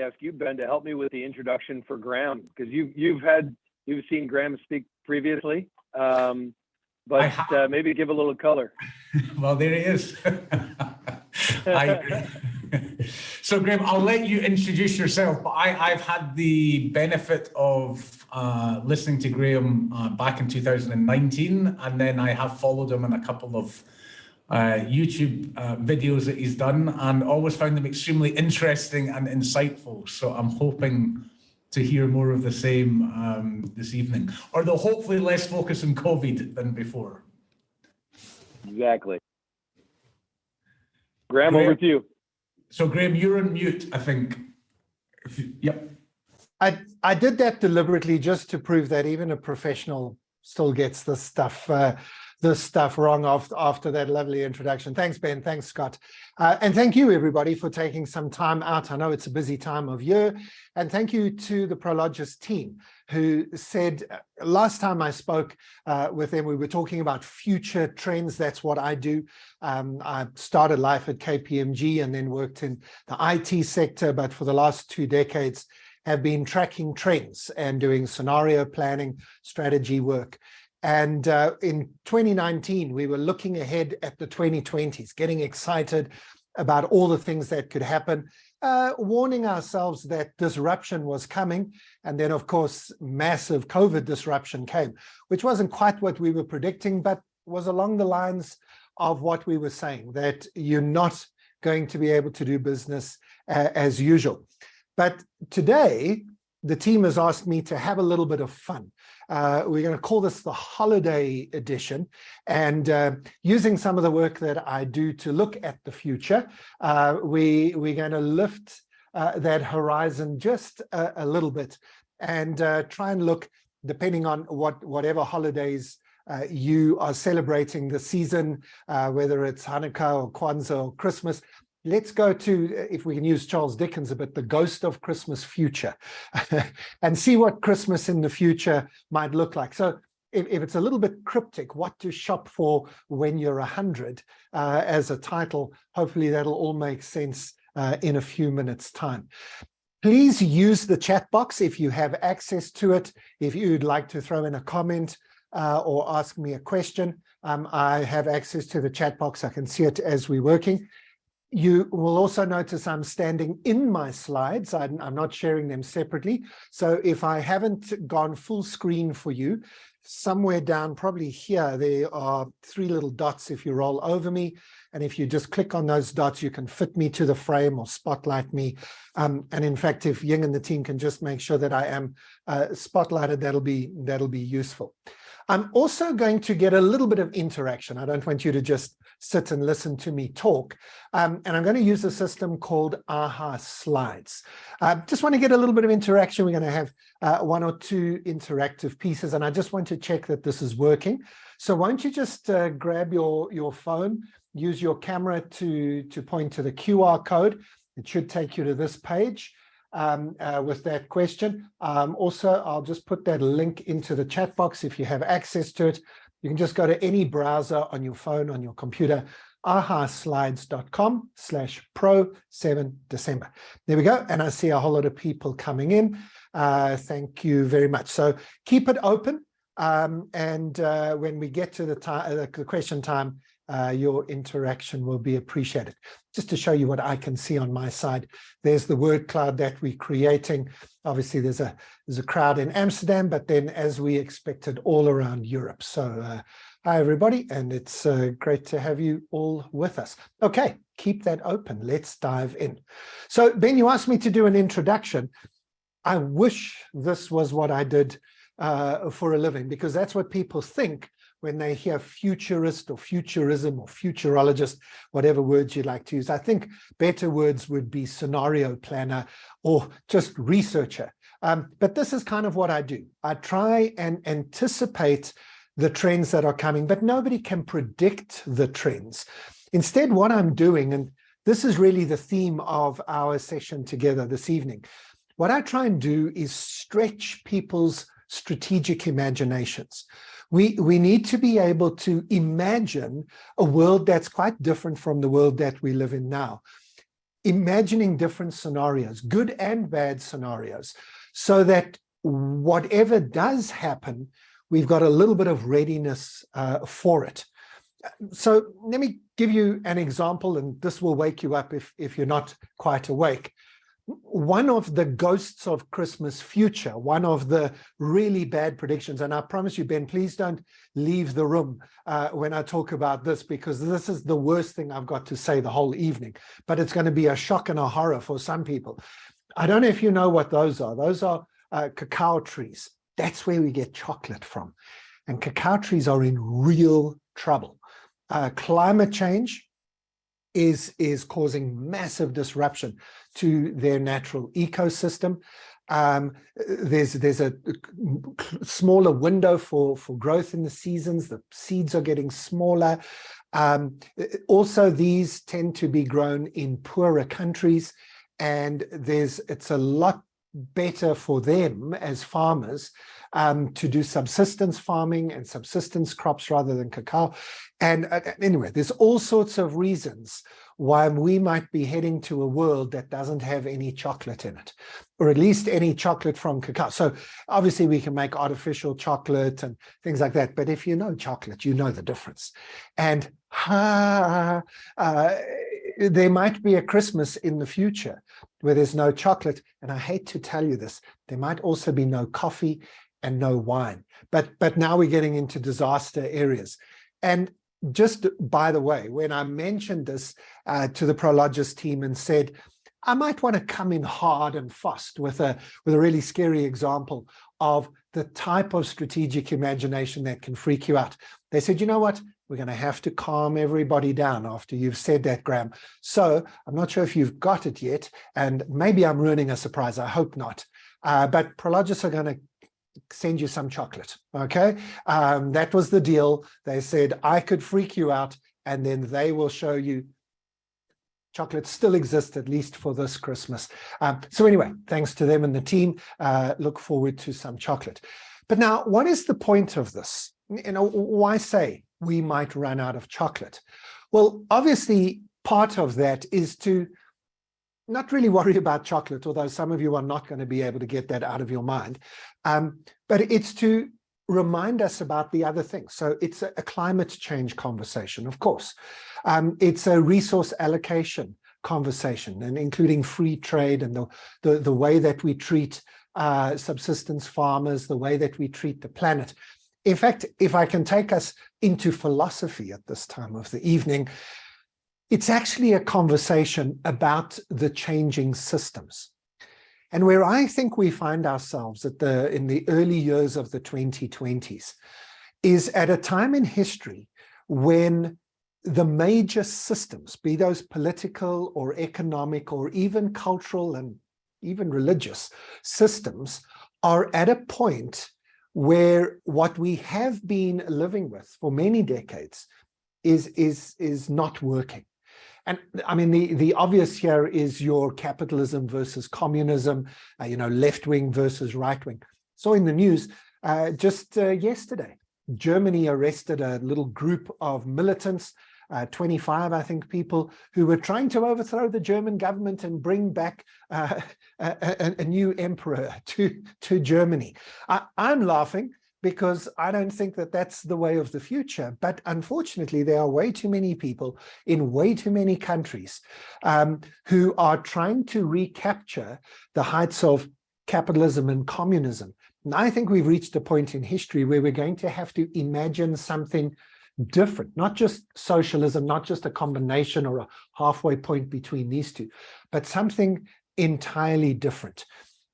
ask you, Ben, to help me with the introduction for Graeme, because you've seen Graeme speak previously, but maybe give a little color. Well, there he is. So, Graeme, I'll let you introduce yourself, but I've had the benefit of listening to Graeme back in 2019, and then I have followed him in a couple of YouTube videos that he's done, and always found them extremely interesting and insightful. So I'm hoping to hear more of the same this evening, or they'll hopefully less focus on COVID than before. Exactly. Graeme, over to you. So Graeme, you're on mute, I think. Yep. I did that deliberately just to prove that even a professional still gets this stuff wrong after that lovely introduction. Thanks, Ben. Thanks, Scott. And thank you, everybody, for taking some time out. I know it's a busy time of year. And thank you to the Prologis team, who said, last time I spoke with them, we were talking about future trends. That's what I do. I started life at KPMG and then worked in the IT sector, but for the last 2 decades, have been tracking trends and doing scenario planning, strategy work. And in 2019, we were looking ahead at the 2020s, getting excited about all the things that could happen, warning ourselves that disruption was coming. And then, of course, massive COVID disruption came, which wasn't quite what we were predicting, but was along the lines of what we were saying, that you're not going to be able to do business as usual. But today, the team has asked me to have a little bit of fun. We're going to call this the holiday edition, and using some of the work that I do to look at the future, we're going to lift that horizon just a little bit and try and look, depending on whatever holidays you are celebrating the season, whether it's Hanukkah or Kwanzaa or Christmas. Let's go to, if we can use Charles Dickens a bit, the ghost of Christmas future and see what Christmas in the future might look like. So if it's a little bit cryptic, what to shop for when you're 100 as a title, hopefully that'll all make sense in a few minutes' time. Please use the chat box if you have access to it. If you'd like to throw in a comment or ask me a question, I have access to the chat box. I can see it as we're working. You will also notice I'm standing in my slides. I'm not sharing them separately. So if I haven't gone full screen for you, somewhere down, probably here, there are 3 little dots if you roll over me. And if you just click on those dots, you can fit me to the frame or spotlight me. And in fact, if Ying and the team can just make sure that I am spotlighted, that'll be useful. I'm also going to get a little bit of interaction. I don't want you to just sit and listen to me talk. And I'm going to use a system called AHA Slides. Just want to get a little bit of interaction. We're going to have 1 or 2 interactive pieces, and I just want to check that this is working. So won't you just grab your phone, use your camera to point to the QR code. It should take you to this page. With that question. Also, I'll just put that link into the chat box if you have access to it. You can just go to any browser on your phone, on your computer, ahaslides.com/pro7December. There we go. And I see a whole lot of people coming in. Thank you very much. So keep it open. And when we get to the question time, your interaction will be appreciated. Just to show you what I can see on my side, there's the word cloud that we're creating. Obviously, there's a crowd in Amsterdam, but then as we expected, all around Europe. So hi, everybody, and it's great to have you all with us. Okay, keep that open. Let's dive in. So Ben, you asked me to do an introduction. I wish this was what I did for a living, because that's what people think when they hear futurist or futurism or futurologist, whatever words you'd like to use. I think better words would be scenario planner or just researcher. But this is kind of what I do. I try and anticipate the trends that are coming, but nobody can predict the trends. Instead, what I'm doing, and this is really the theme of our session together this evening, what I try and do is stretch people's strategic imaginations. We need to be able to imagine a world that's quite different from the world that we live in now. imagining different scenarios, good and bad scenarios, so that whatever does happen, we've got a little bit of readiness for it. So let me give you an example, and this will wake you up if you're not quite awake. One of the ghosts of Christmas Future, one of the really bad predictions, and I promise you, Ben, please don't leave the room when I talk about this, because this is the worst thing I've got to say the whole evening, but it's going to be a shock and a horror for some people. I don't know if you know what those are. Those are cacao trees. That's where we get chocolate from. And cacao trees are in real trouble. Climate change is causing massive disruption to their natural ecosystem. There's a smaller window for growth in the seasons. The seeds are getting smaller. Also, these tend to be grown in poorer countries, and it's a lot better for them as farmers to do subsistence farming and subsistence crops rather than cacao. And anyway, there's all sorts of reasons why we might be heading to a world that doesn't have any chocolate in it, or at least any chocolate from cacao. So obviously we can make artificial chocolate and things like that, but if you know chocolate, you know the difference. And there might be a Christmas in the future where there's no chocolate, and I hate to tell you this, there might also be no coffee and no wine. But now we're getting into disaster areas. And just by the way, when I mentioned this to the Prologis team and said, I might want to come in hard and fast with a really scary example of the type of strategic imagination that can freak you out, they said, you know what? We're going to have to calm everybody down after you've said that, Graeme. So I'm not sure if you've got it yet, and maybe I'm ruining a surprise. I hope not. But Prologis are going to send you some chocolate, okay? That was the deal. They said, I could freak you out, and then they will show you chocolate still exists, at least for this Christmas. So anyway, thanks to them and the team. Look forward to some chocolate. But now, what is the point of this? You know, why say we might run out of chocolate? Well, obviously, part of that is to not really worry about chocolate, although some of you are not going to be able to get that out of your mind. But it's to remind us about the other things. So it's a climate change conversation, of course. It's a resource allocation conversation, and including free trade and the way that we treat subsistence farmers, the way that we treat the planet. In fact, if I can take us into philosophy at this time of the evening, it's actually a conversation about the changing systems. And where I think we find ourselves in the early years of the 2020s is at a time in history when the major systems, be those political or economic or even cultural and even religious systems, are at a point where what we have been living with for many decades is not working. And I mean, the obvious here is your capitalism versus communism, left-wing versus right-wing. So in the news, just yesterday, Germany arrested a little group of militants, 25, I think, people who were trying to overthrow the German government and bring back a new emperor to Germany. I'm laughing because I don't think that that's the way of the future. But unfortunately, there are way too many people in way too many countries who are trying to recapture the heights of capitalism and communism. And I think we've reached a point in history where we're going to have to imagine something different, not just socialism, not just a combination or a halfway point between these two, but something entirely different.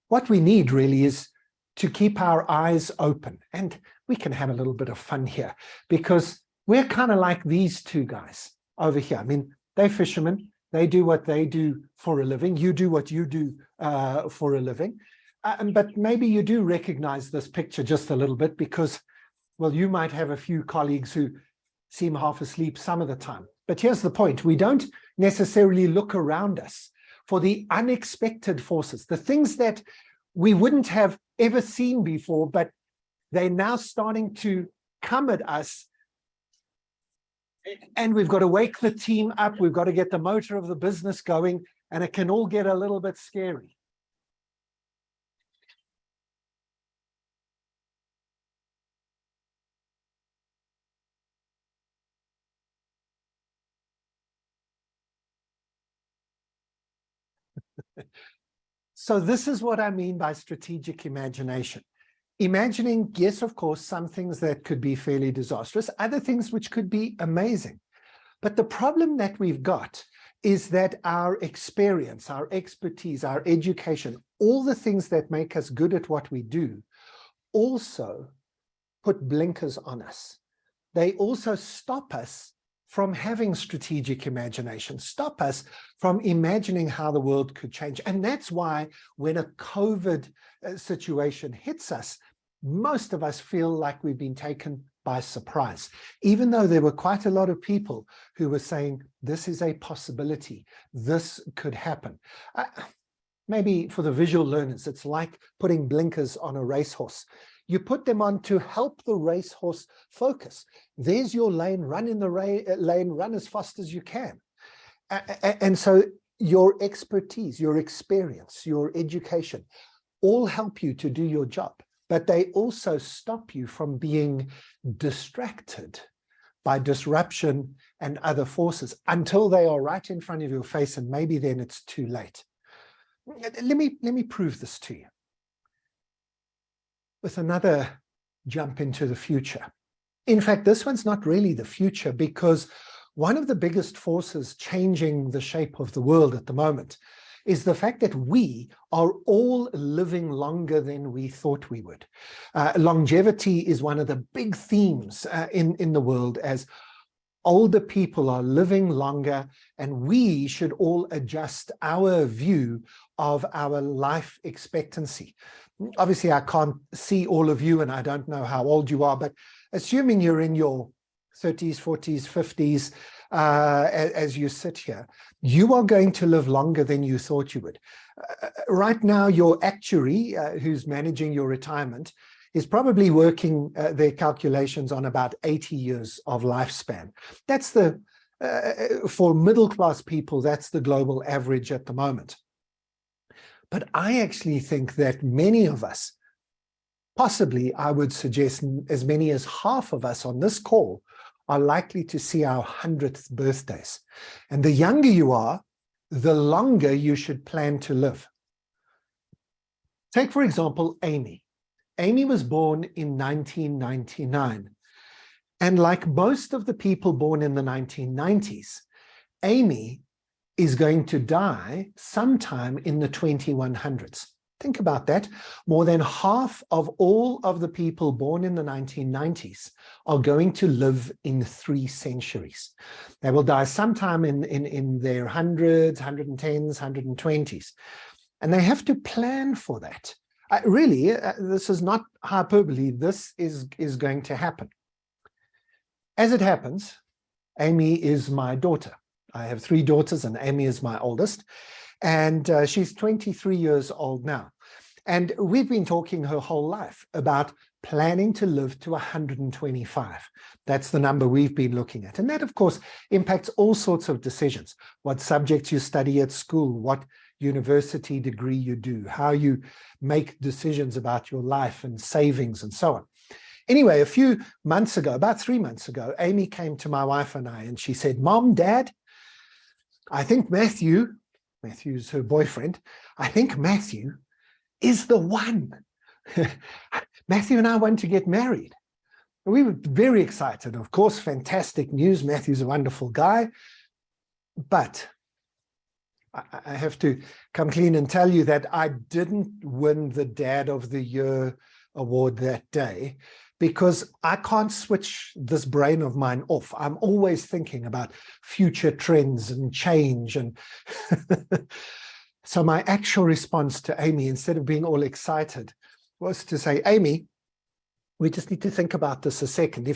What we need really is to keep our eyes open, and we can have a little bit of fun here because we're kind of like these two guys over here. I mean, they're fishermen. They do what they do for a living. You do what you do for a living. But maybe you do recognize this picture just a little bit because, well, you might have a few colleagues who seem half asleep some of the time. But here's the point. We don't necessarily look around us for the unexpected forces, the things that we wouldn't have ever seen before, but they're now starting to come at us. And we've got to wake the team up. We've got to get the motor of the business going. and it can all get a little bit scary. So this is what I mean by strategic imagination. Imagining, yes, of course, some things that could be fairly disastrous, other things which could be amazing. But the problem that we've got is that our experience, our expertise, our education, all the things that make us good at what we do, also put blinkers on us. They also stop us from having strategic imagination, stop us from imagining how the world could change. And that's why when a COVID situation hits us, most of us feel like we've been taken by surprise, even though there were quite a lot of people who were saying, this is a possibility, this could happen. Maybe for the visual learners, it's like putting blinkers on a racehorse. You put them on to help the racehorse focus. There's your lane, run in the lane, run as fast as you can. And so your expertise, your experience, your education, all help you to do your job, but they also stop you from being distracted by disruption and other forces until they are right in front of your face, and maybe then it's too late. Let me prove this to you with another jump into the future. In fact, this one's not really the future, because one of the biggest forces changing the shape of the world at the moment is the fact that we are all living longer than we thought we would. Longevity is one of the big themes in the world, as older people are living longer, and we should all adjust our view of our life expectancy. Obviously, I can't see all of you, and I don't know how old you are, but assuming you're in your 30s, 40s, 50s, as you sit here, you are going to live longer than you thought you would. Right now, your actuary, who's managing your retirement, is probably working their calculations on about 80 years of lifespan. That's for middle-class people, that's the global average at the moment. But I actually think that many of us, possibly I would suggest as many as half of us on this call, are likely to see our 100th birthdays. And the younger you are, the longer you should plan to live. Take, for example, Amy. Amy was born in 1999. And like most of the people born in the 1990s, Amy is going to die sometime in the 2100s. Think about that. More than half of all of the people born in the 1990s are going to live in 3 centuries. They will die sometime in their hundreds, 110s, 120s. And they have to plan for that. Really, this is not hyperbole. This is going to happen. As it happens, Amy is my daughter. I have 3 daughters, and Amy is my oldest. And she's 23 years old now. And we've been talking her whole life about planning to live to 125. That's the number we've been looking at. And that, of course, impacts all sorts of decisions. What subjects you study at school, what university degree you do, how you make decisions about your life and savings and so on. Anyway, a few months ago, about 3 months ago, Amy came to my wife and I, and she said, "Mom, Dad, I think Matthew's her boyfriend, I think Matthew is the one. Matthew and I want to get married." We were very excited. Of course, fantastic news. Matthew's a wonderful guy. But I have to come clean and tell you that I didn't win the Dad of the Year award that day, because I can't switch this brain of mine off. I'm always thinking about future trends and change. And so my actual response to Amy, instead of being all excited, was to say, "Amy, we just need to think about this a second.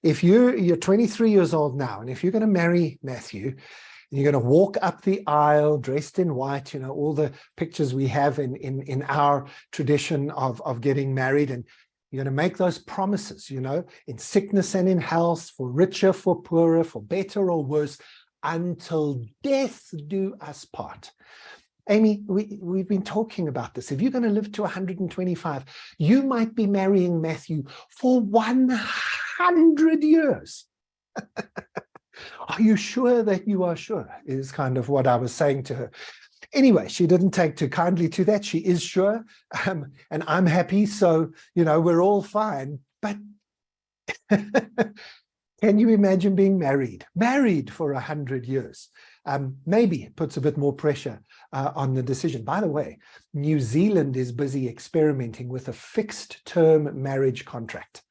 If you're 23 years old now, and if you're going to marry Matthew, and you're going to walk up the aisle dressed in white, all the pictures we have in our tradition of getting married, and you're going to make those promises, in sickness and in health, for richer, for poorer, for better or worse. until death do us part. Amy, we've been talking about this. If you're going to live to 125, you might be marrying Matthew for 100 years. Are you sure that you are sure? Is kind of what I was saying to her. Anyway, she didn't take too kindly to that. She is sure, and I'm happy. So, we're all fine. But can you imagine being married for 100 years? Maybe it puts a bit more pressure on the decision. By the way, New Zealand is busy experimenting with a fixed term marriage contract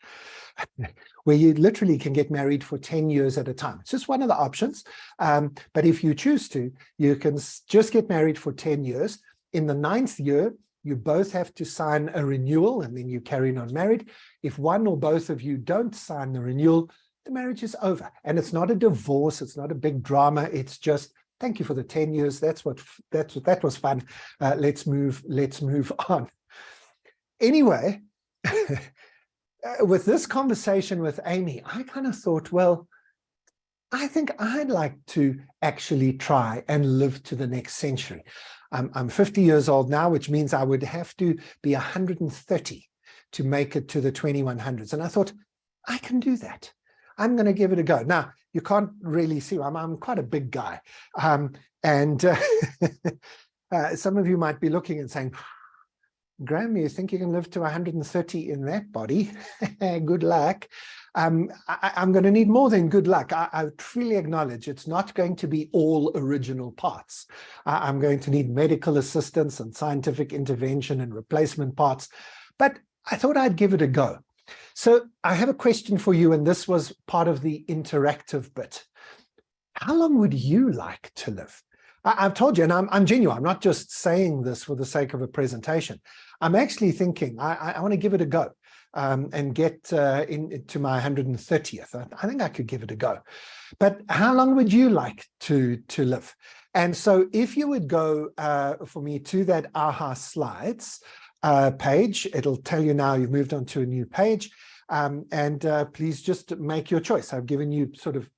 where you literally can get married for 10 years at a time. It's just one of the options. But if you choose to, you can just get married for 10 years. In the 9th year, you both have to sign a renewal, and then you carry on married. If one or both of you don't sign the renewal, the marriage is over. And it's not a divorce. It's not a big drama. It's just, thank you for the 10 years. That was fun. Let's move on. Anyway, with this conversation with Amy, I kind of thought, well, I think I'd like to actually try and live to the next century. I'm 50 years old now, which means I would have to be 130 to make it to the 2100s. And I thought, I can do that. I'm going to give it a go. Now, you can't really see, I'm quite a big guy. And some of you might be looking and saying, Graeme, you think you can live to 130 in that body? Good luck. I'm going to need more than good luck. I truly acknowledge it's not going to be all original parts. I'm going to need medical assistance and scientific intervention and replacement parts. But I thought I'd give it a go. So I have a question for you, and this was part of the interactive bit. How long would you like to live? I've told you, and I'm genuine. I'm not just saying this for the sake of a presentation. I'm actually thinking I want to give it a go and get into my 130th. I think I could give it a go. But how long would you like to live? And so if you would go for me to that AHA Slides page, it'll tell you now you've moved on to a new page. And please just make your choice. I've given you sort of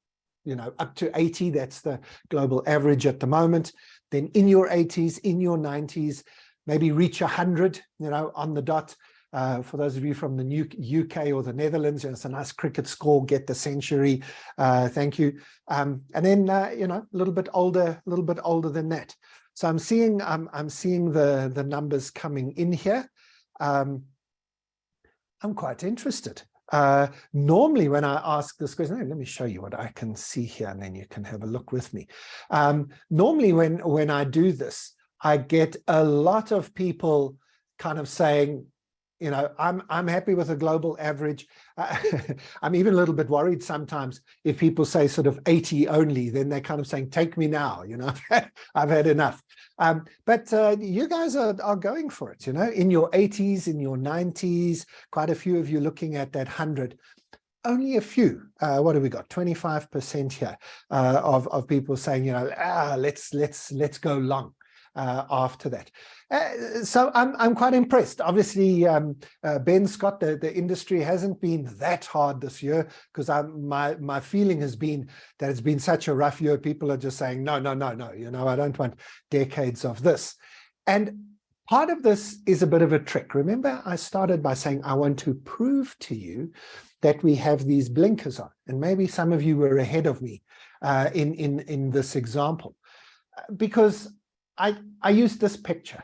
up to 80, that's the global average at the moment. Then in your 80s, in your 90s, maybe reach 100, on the dot. For those of you from the UK or the Netherlands, it's a nice cricket score, get the century. Thank you. And then, a little bit older than that. So I'm seeing the numbers coming in here. I'm quite interested. Normally when I ask this question, let me show you what I can see here, and then you can have a look with me. Normally when I do this, I get a lot of people kind of saying, I'm happy with a global average. I'm even a little bit worried sometimes if people say sort of 80 only, then they're kind of saying, take me now, I've had enough. But you guys are going for it, in your 80s, in your 90s, quite a few of you looking at that 100. Only a few, what have we got? 25% here of people saying, let's go long. After that. So I'm quite impressed. Obviously, Ben Scott, the industry hasn't been that hard this year, because my feeling has been that it's been such a rough year. People are just saying, no, I don't want decades of this. And part of this is a bit of a trick. Remember, I started by saying I want to prove to you that we have these blinkers on. And maybe some of you were ahead of me in this example, because I used this picture,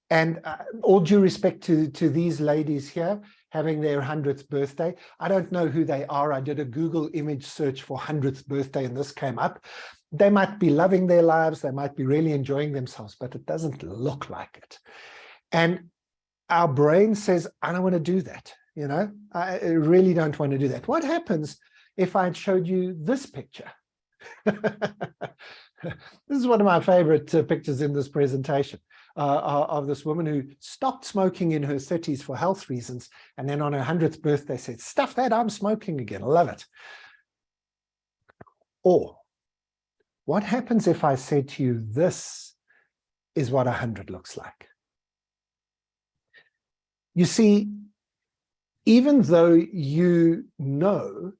and all due respect to these ladies here having their 100th birthday. I don't know who they are. I did a Google image search for 100th birthday, and this came up. They might be loving their lives. They might be really enjoying themselves, but it doesn't look like it. And our brain says, I don't want to do that. I really don't want to do that. What happens if I showed you this picture? This is one of my favorite pictures in this presentation of this woman who stopped smoking in her 30s for health reasons, and then on her 100th birthday said, stuff that, I'm smoking again. I love it. Or what happens if I said to you, this is what 100 looks like? You see, even though you know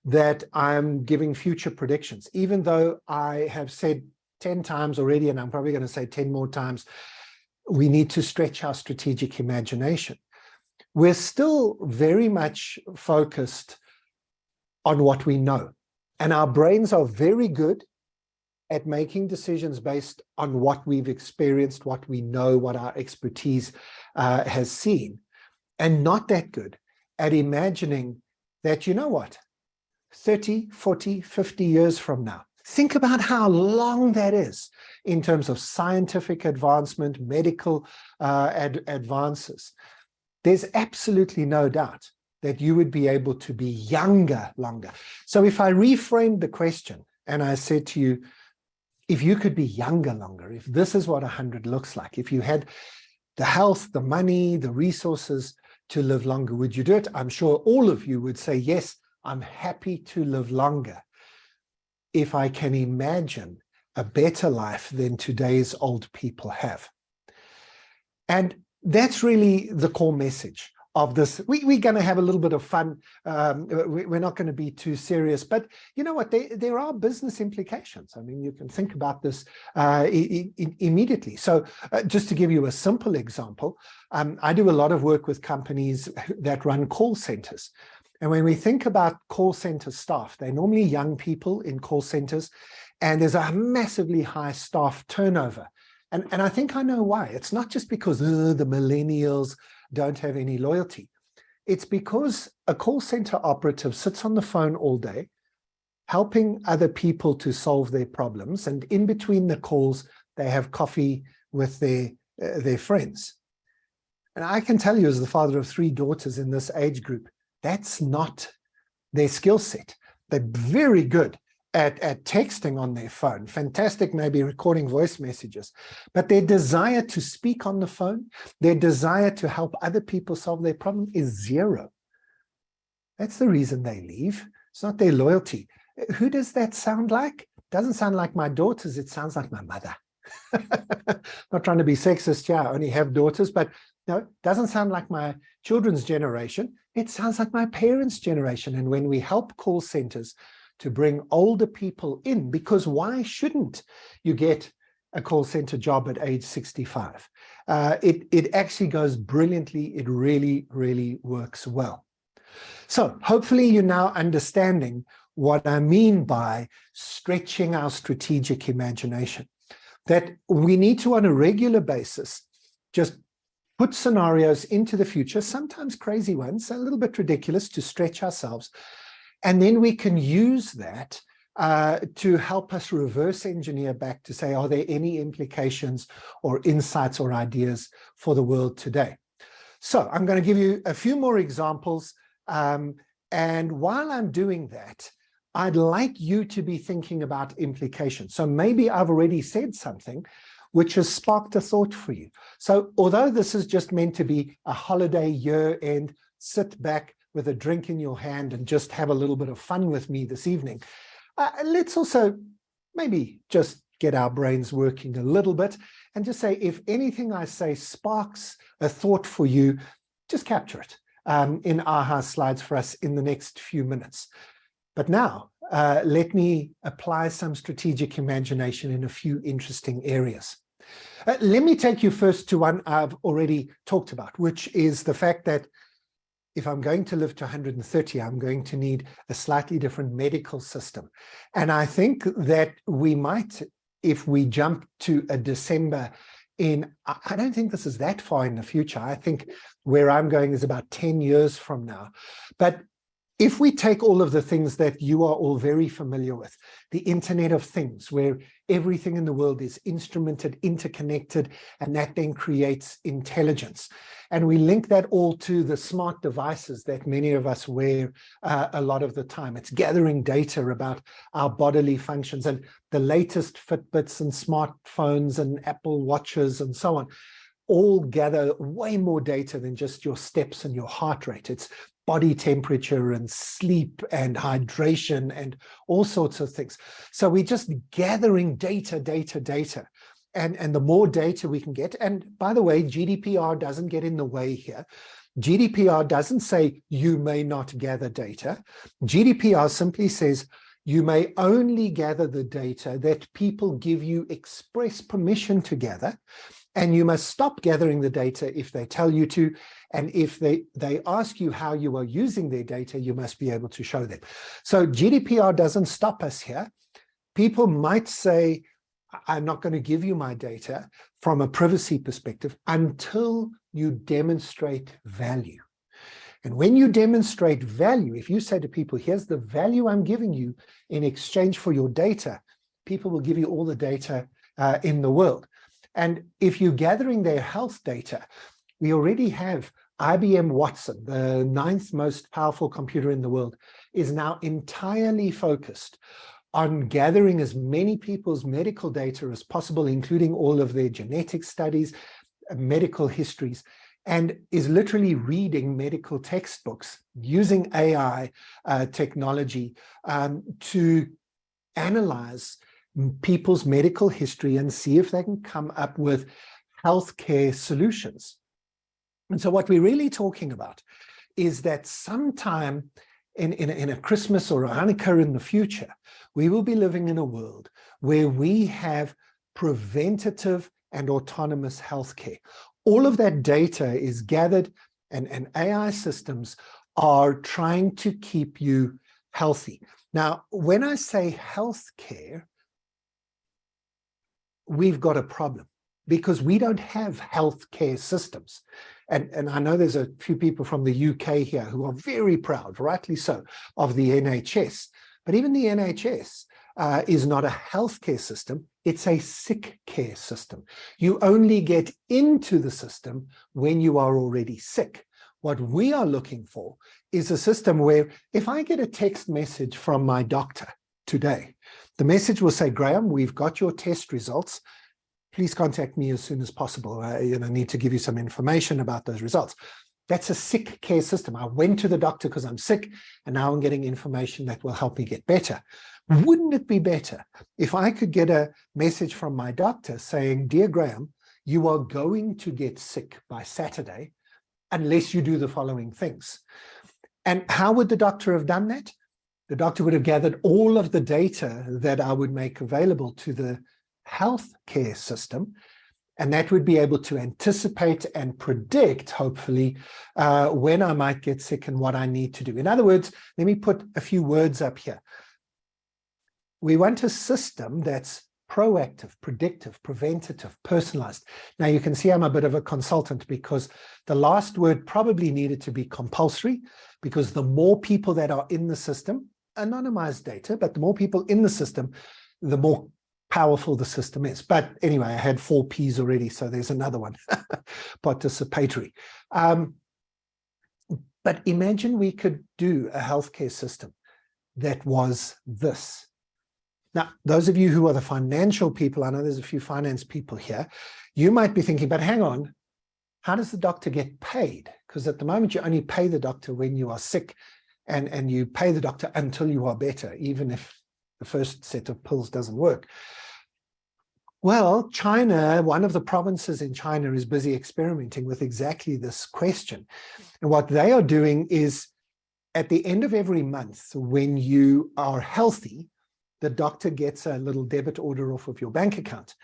that I'm giving future predictions, even though I have said 10 times already, and I'm probably going to say 10 more times, we need to stretch our strategic imagination. We're still very much focused on what we know. And our brains are very good at making decisions based on what we've experienced, what we know, what our expertise has seen, and not that good at imagining that, you know what, 30, 40, 50 years from now, think about how long that is in terms of scientific advancement, medical advances. There's absolutely no doubt that you would be able to be younger longer. So if I reframed the question and I said to you, if you could be younger longer, if this is what 100 looks like, if you had the health, the money, the resources to live longer, would you do it? I'm sure all of you would say, yes, I'm happy to live longer if I can imagine a better life than today's old people have. And that's really the core message of this. We're going to have a little bit of fun. We're not going to be too serious, but you know what? There are business implications. I mean, you can think about this immediately. So just to give you a simple example, I do a lot of work with companies that run call centers. And when we think about call center staff, they're normally young people in call centers, and there's a massively high staff turnover. And I think I know why. It's not just because the millennials don't have any loyalty. It's because a call center operative sits on the phone all day, helping other people to solve their problems. And in between the calls, they have coffee with their friends. And I can tell you, as the father of 3 daughters in this age group, that's not their skill set. They're very good at texting on their phone, fantastic, maybe recording voice messages, but their desire to speak on the phone, their desire to help other people solve their problem is zero. That's the reason they leave. It's not their loyalty. Who does that sound like? Doesn't sound like my daughters, it sounds like my mother. Not trying to be sexist here, I only have daughters, but no, it doesn't sound like my children's generation. It sounds like my parents' generation. And when we help call centers to bring older people in, because why shouldn't you get a call center job at age 65? It actually goes brilliantly. It really, really works well. So hopefully you're now understanding what I mean by stretching our strategic imagination, that we need to, on a regular basis, just put scenarios into the future, sometimes crazy ones, a little bit ridiculous, to stretch ourselves. And then we can use that to help us reverse engineer back to say, are there any implications or insights or ideas for the world today? So I'm going to give you a few more examples. And while I'm doing that, I'd like you to be thinking about implications. So maybe I've already said something which has sparked a thought for you. So although this is just meant to be a holiday year-end, sit back with a drink in your hand and just have a little bit of fun with me this evening, let's also maybe just get our brains working a little bit and just say, if anything I say sparks a thought for you, just capture it in AHA slides for us in the next few minutes. But now, let me apply some strategic imagination in a few interesting areas. Let me take you first to one I've already talked about, which is the fact that if I'm going to live to 130, I'm going to need a slightly different medical system. And I think that we might, if we jump to a December I don't think this is that far in the future. I think where I'm going is about 10 years from now. But if we take all of the things that you are all very familiar with, the Internet of Things, where everything in the world is instrumented, interconnected, and that then creates intelligence. And we link that all to the smart devices that many of us wear a lot of the time. It's gathering data about our bodily functions, and the latest Fitbits and smartphones and Apple Watches and so on all gather way more data than just your steps and your heart rate. It's body temperature and sleep and hydration and all sorts of things. So we're just gathering data. and the more data we can get, and by the way, GDPR doesn't get in the way here. GDPR doesn't say you may not gather data. GDPR simply says you may only gather the data that people give you express permission to gather, and you must stop gathering the data if they tell you to, and if they ask you how you are using their data, you must be able to show them. So GDPR doesn't stop us here. People might say, I'm not going to give you my data from a privacy perspective until you demonstrate value. And when you demonstrate value, if you say to people, here's the value I'm giving you in exchange for your data, people will give you all the data in the world. And if you're gathering their health data, we already have IBM Watson, the 9th most powerful computer in the world, is now entirely focused on gathering as many people's medical data as possible, including all of their genetic studies, medical histories, and is literally reading medical textbooks using AI technology to analyze people's medical history and see if they can come up with healthcare solutions. And so what we're really talking about is that sometime in a Christmas or a Hanukkah in the future, we will be living in a world where we have preventative and autonomous healthcare. All of that data is gathered, and AI systems are trying to keep you healthy. Now, when I say healthcare, we've got a problem because we don't have healthcare systems. And I know there's a few people from the UK here who are very proud, rightly so, of the NHS. But even the NHS is not a healthcare system, it's a sick care system. You only get into the system when you are already sick. What we are looking for is a system where if I get a text message from my doctor today, the message will say, Graeme, we've got your test results. Please contact me as soon as possible. I need to give you some information about those results. That's a sick care system. I went to the doctor because I'm sick, and now I'm getting information that will help me get better. Wouldn't it be better if I could get a message from my doctor saying, dear Graeme, you are going to get sick by Saturday unless you do the following things? And how would the doctor have done that? The doctor would have gathered all of the data that I would make available to the healthcare system, and that would be able to anticipate and predict, hopefully, when I might get sick and what I need to do. In other words, let me put a few words up here. We want a system that's proactive, predictive, preventative, personalized. Now, you can see I'm a bit of a consultant because the last word probably needed to be compulsory, because the more people that are in the system, anonymized data, but the more people in the system, the more powerful the system is. But anyway, I had 4 Ps already, so there's another one, participatory. But imagine we could do a healthcare system that was this. Now, those of you who are the financial people, I know there's a few finance people here, you might be thinking, but hang on, how does the doctor get paid? Because at the moment, you only pay the doctor when you are sick, and you pay the doctor until you are better, even if the first set of pills doesn't work. Well, China, one of the provinces in China is busy experimenting with exactly this question. And what they are doing is at the end of every month, when you are healthy, the doctor gets a little debit order off of your bank account.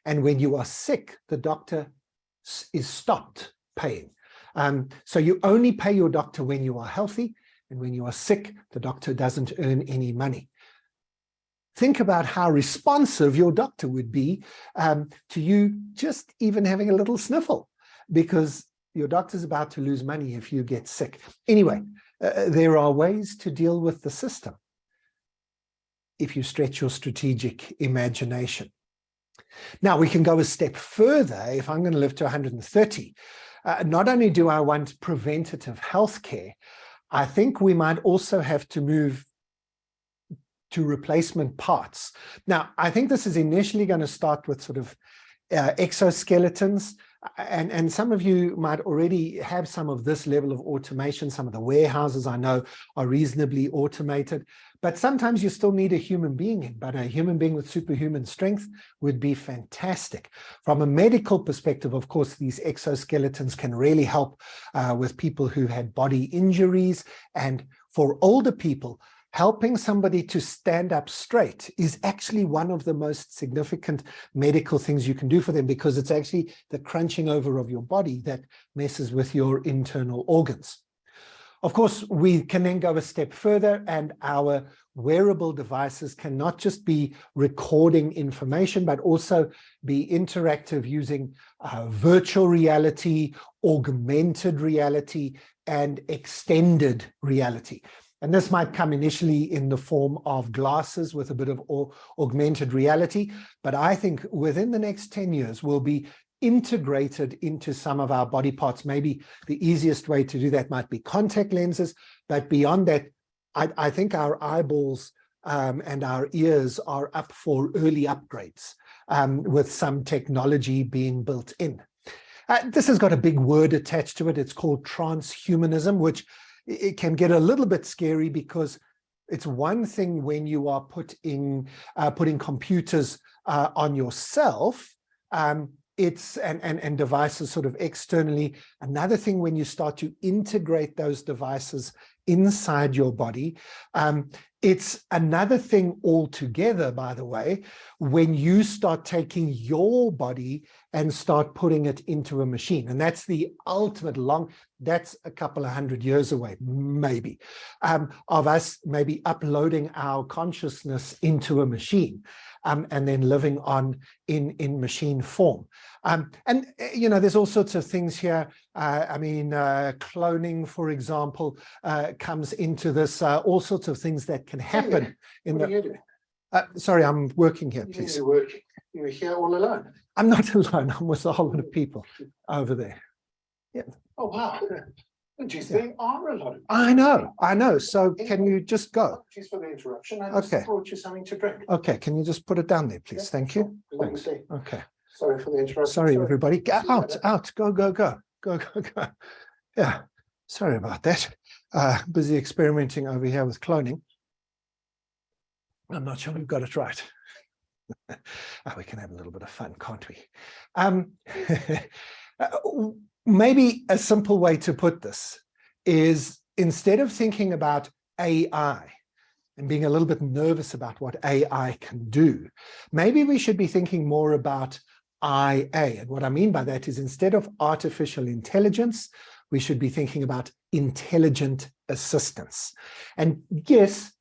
And when you are sick, the doctor is stopped paying. So you only pay your doctor when you are healthy. And when you are sick, the doctor doesn't earn any money. Think about how responsive your doctor would be to you just even having a little sniffle, because your doctor's about to lose money if you get sick. Anyway, there are ways to deal with the system if you stretch your strategic imagination. Now, we can go a step further. If I'm going to live to 130, not only do I want preventative healthcare, I think we might also have to move to replacement parts. Now, I think this is initially going to start with sort of exoskeletons, and some of you might already have some of this level of automation. Some of the warehouses I know are reasonably automated, but sometimes you still need a human being in, but a human being with superhuman strength would be fantastic. From a medical perspective, of course, these exoskeletons can really help with people who had body injuries, and for older people, helping somebody to stand up straight is actually one of the most significant medical things you can do for them, because it's actually the crunching over of your body that messes with your internal organs. Of course, we can then go a step further, and our wearable devices can not just be recording information, but also be interactive using virtual reality, augmented reality, and extended reality. And this might come initially in the form of glasses with a bit of augmented reality, but I think within the next 10 years will be integrated into some of our body parts. Maybe the easiest way to do that might be contact lenses, but beyond that, I think our eyeballs and our ears are up for early upgrades with some technology being built in. This has got a big word attached to it. It's called transhumanism, which it can get a little bit scary, because it's one thing when you are putting computers on yourself, and devices sort of externally. Another thing when you start to integrate those devices inside your body. It's another thing altogether, by the way, when you start taking your body and start putting it into a machine. And that's the ultimate that's a couple of 100 years away, maybe, of us maybe uploading our consciousness into a machine. And then living on in machine form. And, you know, there's all sorts of things here. Cloning, for example, comes into this, all sorts of things that can happen. What are you doing? Sorry, I'm working here, please. You're working. You're here all alone? I'm not alone. I'm with a whole lot of people over there. Yeah. Oh, wow. Geez, there are a lot of people. I know. So can you just go? Apologies for the interruption. I just brought you something to drink. Okay, can you just put it down there, please? Thank you. Thanks. Okay. Sorry for the interruption. Sorry, everybody. Get out. Go. Yeah. Sorry about that. Busy experimenting over here with cloning. I'm not sure we've got it right. We can have a little bit of fun, can't we? Maybe a simple way to put this is, instead of thinking about AI and being a little bit nervous about what AI can do, maybe we should be thinking more about IA. And what I mean by that is, instead of artificial intelligence, we should be thinking about intelligent assistance. And yes,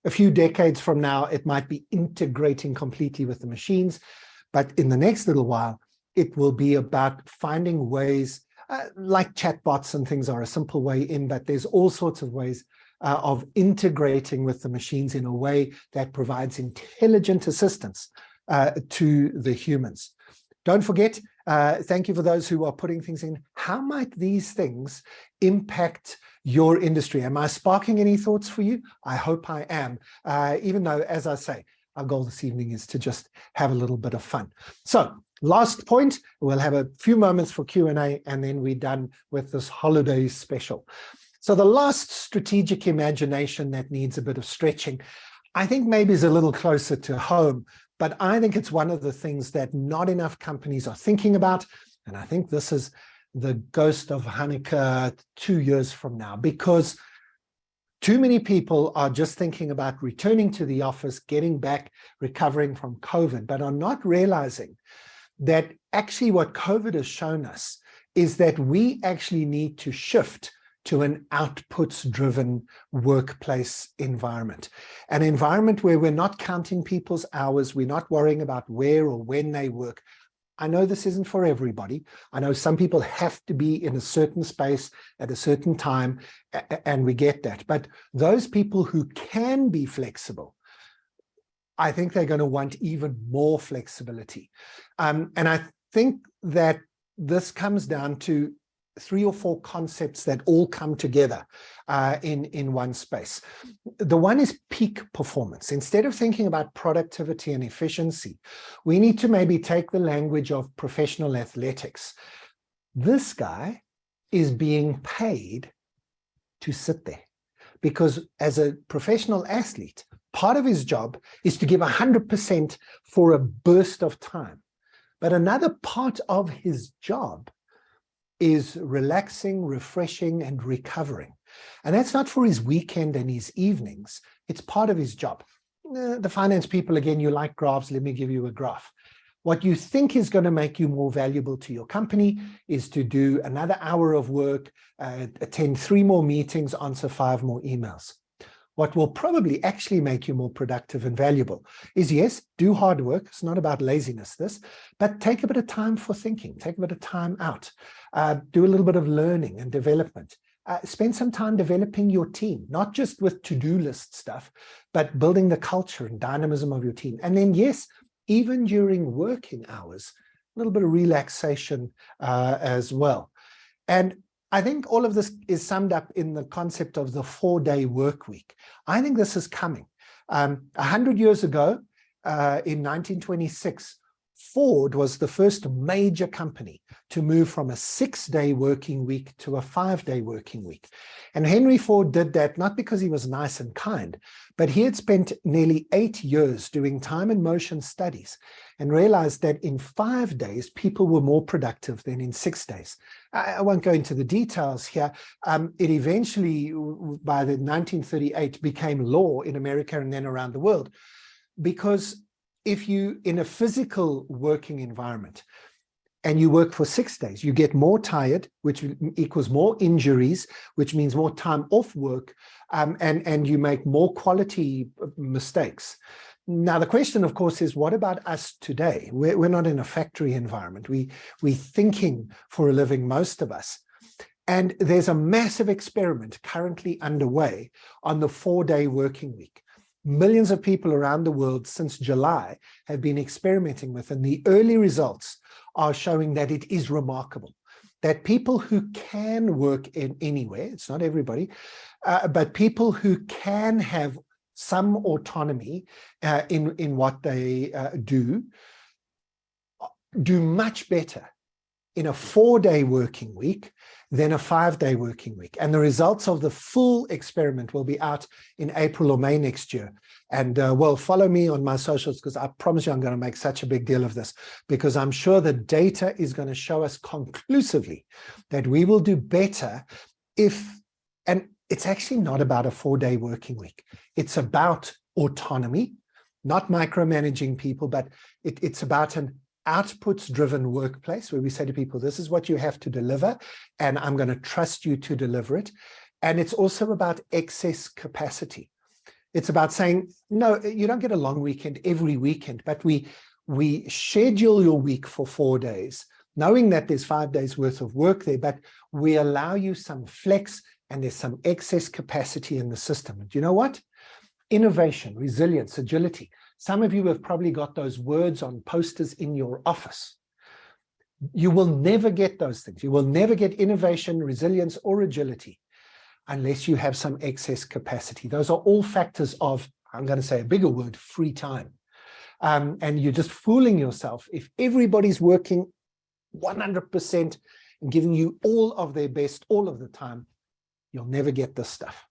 a few decades from now, it might be integrating completely with the machines, but in the next little while, it will be about finding ways, like chatbots and things are a simple way in, but there's all sorts of ways of integrating with the machines in a way that provides intelligent assistance to the humans. Don't forget, thank you for those who are putting things in. How might these things impact your industry? Am I sparking any thoughts for you? I hope I am, even though, as I say, our goal this evening is to just have a little bit of fun. So, last point, we'll have a few moments for Q&A, and then we're done with this holiday special. So the last strategic imagination that needs a bit of stretching, I think maybe is a little closer to home, but I think it's one of the things that not enough companies are thinking about. And I think this is the ghost of Hanukkah 2 years from now, because too many people are just thinking about returning to the office, getting back, recovering from COVID, but are not realizing that actually what COVID has shown us is that we actually need to shift to an outputs-driven workplace environment. An environment where we're not counting people's hours, we're not worrying about where or when they work. I know this isn't for everybody. I know some people have to be in a certain space at a certain time, and we get that. But those people who can be flexible, I think they're going to want even more flexibility. And I think that this comes down to 3 or 4 concepts that all come together in one space. The one is peak performance. Instead of thinking about productivity and efficiency, we need to maybe take the language of professional athletics. This guy is being paid to sit there, because as a professional athlete, part of his job is to give 100% for a burst of time. But another part of his job is relaxing, refreshing, and recovering. And that's not for his weekend and his evenings. It's part of his job. The finance people, again, you like graphs. Let me give you a graph. What you think is going to make you more valuable to your company is to do another hour of work, attend 3 more meetings, answer 5 more emails. What will probably actually make you more productive and valuable is, yes, do hard work. It's not about laziness, this, but take a bit of time for thinking, take a bit of time out, do a little bit of learning and development. Spend some time developing your team, not just with to-do list stuff, but building the culture and dynamism of your team. And then, yes, even during working hours, a little bit of relaxation as well. And I think all of this is summed up in the concept of the 4-day work week. I think this is coming. 100 years ago, in 1926, Ford was the first major company to move from a 6-day working week to a 5-day working week. And Henry Ford did that not because he was nice and kind, but he had spent nearly 8 years doing time and motion studies and realized that in 5 days, people were more productive than in 6 days. I won't go into the details here. It eventually, by the 1938, became law in America and then around the world, because if you, in a physical working environment, and you work for 6 days, you get more tired, which equals more injuries, which means more time off work, and you make more quality mistakes. Now, the question, of course, is what about us today? We're not in a factory environment. We're thinking for a living, most of us. And there's a massive experiment currently underway on the 4-day working week. Millions of people around the world since July have been experimenting with, and the early results are showing that it is remarkable, that people who can work in anywhere, it's not everybody, but people who can have some autonomy in what they do much better in a 4-day working week than a 5-day working week. And the results of the full experiment will be out in April or May next year. And well, follow me on my socials, because I promise you I'm going to make such a big deal of this, because I'm sure the data is going to show us conclusively that we will do better if, and it's actually not about a 4-day working week. It's about autonomy, not micromanaging people, but it's about an outputs-driven workplace where we say to people, this is what you have to deliver, and I'm going to trust you to deliver it. And it's also about excess capacity. It's about saying, no, you don't get a long weekend every weekend, but we schedule your week for 4 days, knowing that there's 5 days worth of work there, but we allow you some flex and there's some excess capacity in the system. And you know what? Innovation, resilience, agility. Some of you have probably got those words on posters in your office. You will never get those things. You will never get innovation, resilience, or agility unless you have some excess capacity. Those are all factors of, I'm going to say a bigger word, free time. And you're just fooling yourself. If everybody's working 100% and giving you all of their best all of the time, you'll never get this stuff.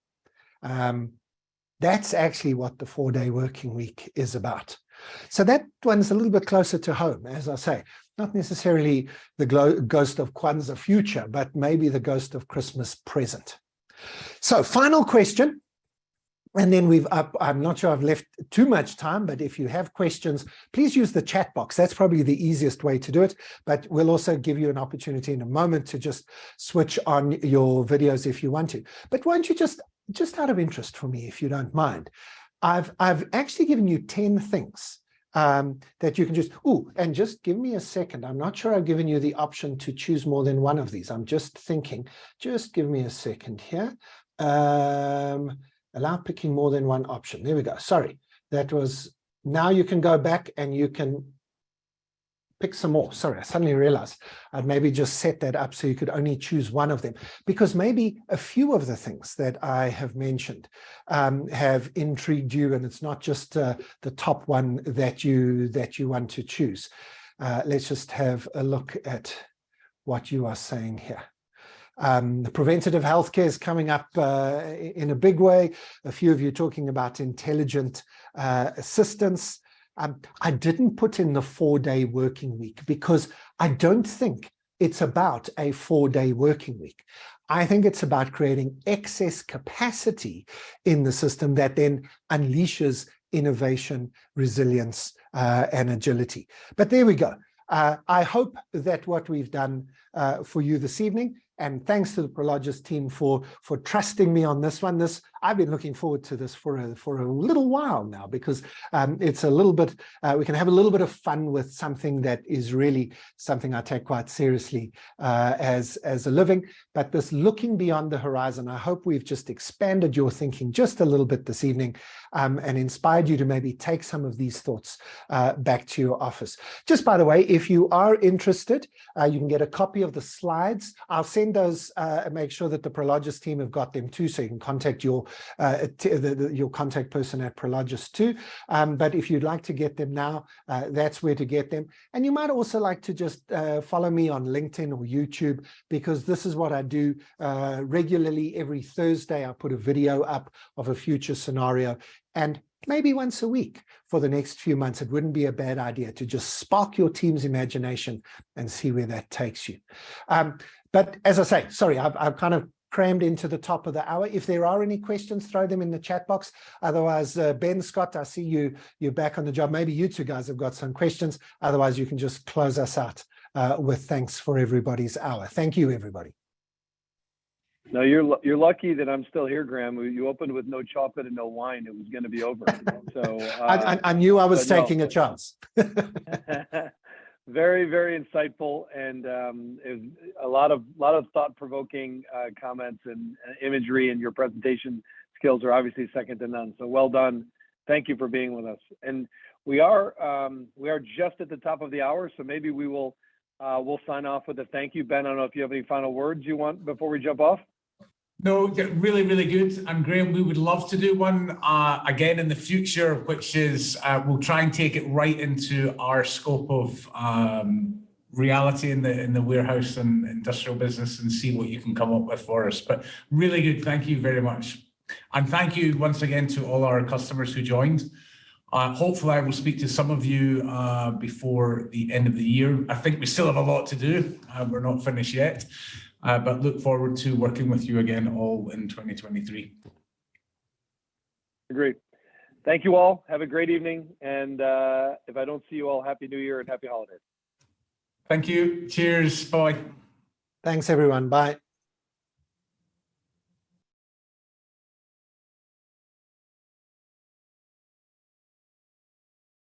That's actually what the 4-day working week is about. So that one's a little bit closer to home, as I say, not necessarily the ghost of Kwanzaa future, but maybe the ghost of Christmas present. So final question, and then I'm not sure I've left too much time, but if you have questions, please use the chat box. That's probably the easiest way to do it, but we'll also give you an opportunity in a moment to just switch on your videos if you want to. But why don't you just out of interest for me, if you don't mind, I've actually given you 10 things that you can just, and just give me a second. I'm not sure I've given you the option to choose more than one of these. I'm just thinking, just give me a second here. Allow picking more than one option. There we go. Sorry, that was, now you can go back and you can pick some more. Sorry, I suddenly realized I'd maybe just set that up so you could only choose one of them, because maybe a few of the things that I have mentioned have intrigued you, and it's not just the top one that you want to choose. Let's just have a look at what you are saying here. The preventative healthcare is coming up in a big way. A few of you talking about intelligent assistance. I didn't put in the 4-day working week because I don't think it's about a 4-day working week. I think it's about creating excess capacity in the system that then unleashes innovation, resilience, and agility. But there we go. I hope that what we've done for you this evening, and thanks to the Prologis team for trusting me on this one. I've been looking forward to this for a little while now, because it's a little bit, we can have a little bit of fun with something that is really something I take quite seriously as a living. But this looking beyond the horizon, I hope we've just expanded your thinking just a little bit this evening, and inspired you to maybe take some of these thoughts back to your office. Just by the way, if you are interested, you can get a copy of the slides. I'll send those and make sure that the Prologis team have got them too, so you can contact your contact person at Prologis too. But if you'd like to get them now, that's where to get them. And you might also like to just follow me on LinkedIn or YouTube, because this is what I do regularly. Every Thursday, I put a video up of a future scenario, and maybe once a week for the next few months. It wouldn't be a bad idea to just spark your team's imagination and see where that takes you. But as I say, sorry, I've kind of crammed into the top of the hour. If there are any questions, throw them in the chat box. Otherwise, Ben, Scott, I see you're back on the job. Maybe you two guys have got some questions. Otherwise, you can just close us out with thanks for everybody's hour. Thank you, everybody. No, you're lucky that I'm still here, Graeme. You opened with no chocolate and no wine. It was going to be over. So I knew I was taking a chance. Very, very insightful, and it was a lot of thought-provoking comments and imagery, and your presentation skills are obviously second to none. So well done. Thank you for being with us. And we are just at the top of the hour, so maybe we'll sign off with a thank you. Ben, I don't know if you have any final words you want before we jump off. No, really, really good. And Graeme, we would love to do one again in the future, which is we'll try and take it right into our scope of reality in the warehouse and industrial business, and see what you can come up with for us. But really good. Thank you very much. And thank you once again to all our customers who joined. Hopefully I will speak to some of you before the end of the year. I think we still have a lot to do. We're not finished yet. But look forward to working with you again all in 2023. Agreed. Thank you all. Have a great evening. And if I don't see you all, Happy New Year and Happy Holidays. Thank you. Cheers. Bye. Thanks, everyone. Bye.